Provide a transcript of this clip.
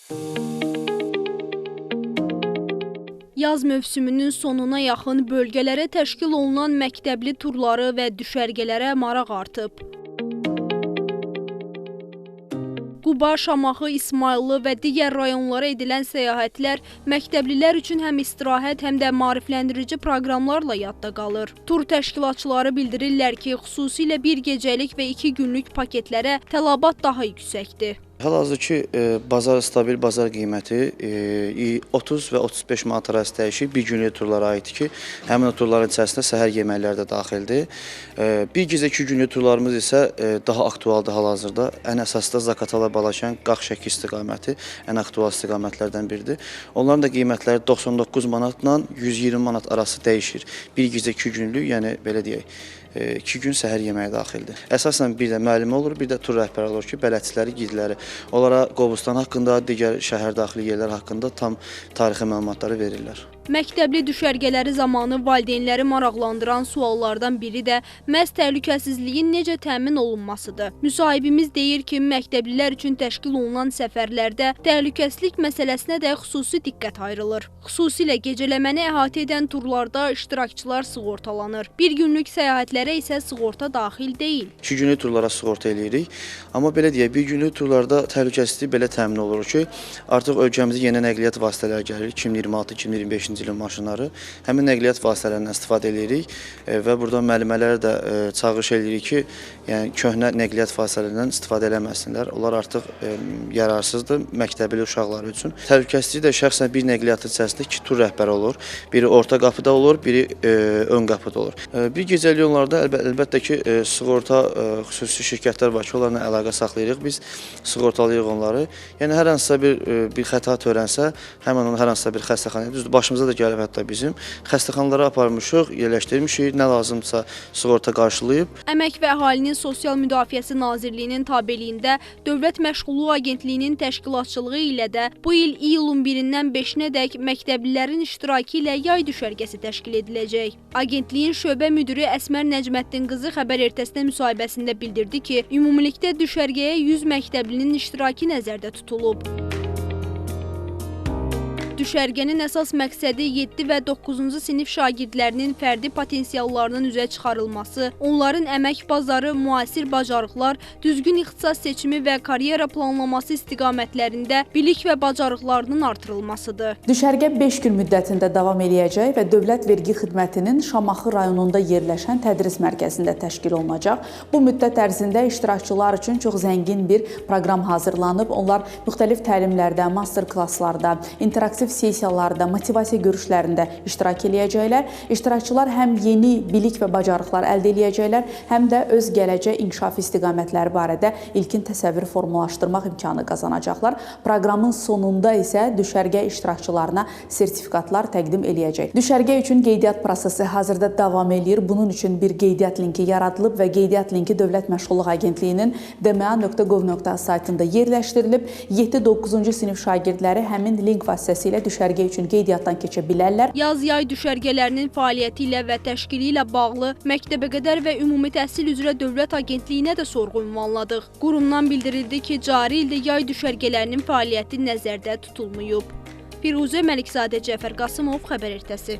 Yaz mövsümünün sonuna yaxın bölgələrə təşkil olunan məktəbli turları və düşərgələrə maraq artıb. Quba, Şamaxı, İsmayıllı və digər rayonlara edilən səyahətlər məktəblilər üçün həm istirahət, həm də maarifləndirici proqramlarla yadda qalır. Tur təşkilatçıları bildirirlər ki, xüsusilə bir gecəlik və 2 günlük paketlərə tələbat daha yüksəkdir. Hal-hazırki stabil bazar qiyməti 30 və 35 manat arası dəyişir. Bir günlük turlara aiddir ki, həmin o turların içərisində səhər yeməkləri də daxildir. Bir gecə 2 günlük turlarımız isə daha aktualdır hal-hazırda. Ən əsası da Zaqatala, Balakən, Qax-Şəki istiqaməti ən aktual istiqamətlərdən biridir. Onların da qiymətləri 99 manatla 120 manat arası dəyişir. Bir gecə 2 günlük, yəni belə deyək, 2 gün səhər yeməyi daxildir. Əsasən bir də müəllim olur, bir də tur rəhbəri olur ki, bələdçiləri, gidləri onlara Qobustan haqqında, digər şəhər daxili yerlər haqqında tam tarixi məlumatları verirlər. Məktəbli düşərgələri zamanı valideynləri maraqlandıran suallardan biri də məhz təhlükəsizliyin necə təmin olunmasıdır. Müsahibimiz deyir ki, məktəblilər üçün təşkil olunan səfərlərdə təhlükəsizlik məsələsinə də xüsusi diqqət ayrılır. Xüsusilə gecələməni əhatə edən turlarda iştirakçılar sığortalanır. Bir günlük səyahətlərə isə sığorta daxil deyil. 2 günlük turlara sığorta eləyirik. Amma belə deyək, bir günlük turlarda təhlükəsizlik belə təmin olunur ki, artıq ölkəmizə yeni nəqliyyat vasitələri gəlir. 2026-2025-ci ilin maşınları. Həmin nəqliyyat vasitələrindən istifadə edirik və burada müəllimələrə də çağırış edirik ki, yəni köhnə nəqliyyat vasitələrindən istifadə eləməsinlər. Onlar artıq yararsızdır məktəbli uşaqlar üçün. Təhlükəsizlik də şəxsən bir nəqliyyatın içərisində 2 tur rəhbəri olur. Biri orta qapıda olur, biri ön qapıda olur. Bir gecəlik onlarda əlbəttə ki, sığorta xüsusi şirkətlər var ki, onlarla əlaqə saxlayırıq. Biz sığortalayırıq onları. Yəni hər hansısa bir xəta törənsə, həmin onu hər hansısa bir xəstəxanaya, düzdür, başımıza da gəlib hətta bizim xəstəxanalara aparmışıq, yerləşdirmişik, nə lazımsa sığorta qarşılayıb. Əmək və Əhalinin Sosial Müdafiəsi Nazirliyinin tabeliyində Dövlət Məşğulluq Agentliyinin təşkilatçılığı ilə də bu il iyulun 1-dən 5-nədək məktəblilərin iştirakı ilə yay düşərgəsi təşkil ediləcək. Agentliyin şöbə müdiri Əsmər Nəcməddin qızı Xəbər Ertəsinə müsahibəsində bildirdi ki, ümumilikdə düşərgəyə 100 məktəblinin iştirakı nəzərdə tutulub. Düşərgənin əsas məqsədi 7 və 9-cu sinif şagirdlərinin fərdi potensiallarının üzə çıxarılması, onların əmək bazarı, müasir bacarıqlar, düzgün ixtisas seçimi və karyera planlaması istiqamətlərində bilik və bacarıqlarının artırılmasıdır. Düşərgə 5 gün müddətində davam eləyəcək və Dövlət Vergi Xidmətinin Şamaxı rayonunda yerləşən tədris mərkəzində təşkil olunacaq. Bu müddət ərzində iştirakçılar üçün çox zəngin bir proqram hazırlanıb. Onlar müxtəlif təlimlərdə, master klasslarda, interaktiv sessiyalarda, motivasiya görüşlərində iştirak eləyəcəklər. İştirakçılar həm yeni bilik və bacarıqlar əldə eləyəcəklər, həm də öz gələcək inkişaf istiqamətləri barədə ilkin təsəvvür formalaşdırmaq imkanı qazanacaqlar. Proqramın sonunda isə düşərgə iştirakçılarına sertifikatlar təqdim eləyəcək. Düşərgə üçün qeydiyyat prosesi hazırda davam eləyir. Bunun üçün bir qeydiyyat linki yaradılıb və qeydiyyat linki Dövlət Məşğulluq Agentliyinin dma.gov.az saytında yerləşdirilib. 7-9-cu sinif şagirdləri həmin link vasitəsilə düşərgə üçün qeydiyyatdan keçə bilərlər. Yaz-yay düşərgələrinin fəaliyyəti ilə və təşkili ilə bağlı məktəbəqədər və ümumi təhsil üzrə Dövlət Agentliyinə də sorğu ünvanladıq. Qurumdan bildirildi ki, cari ildə yay düşərgələrinin fəaliyyəti nəzərdə tutulmayıb. Firuzə Məlikzadə, Cəfər Qasımov, Xəbər Ertəsi.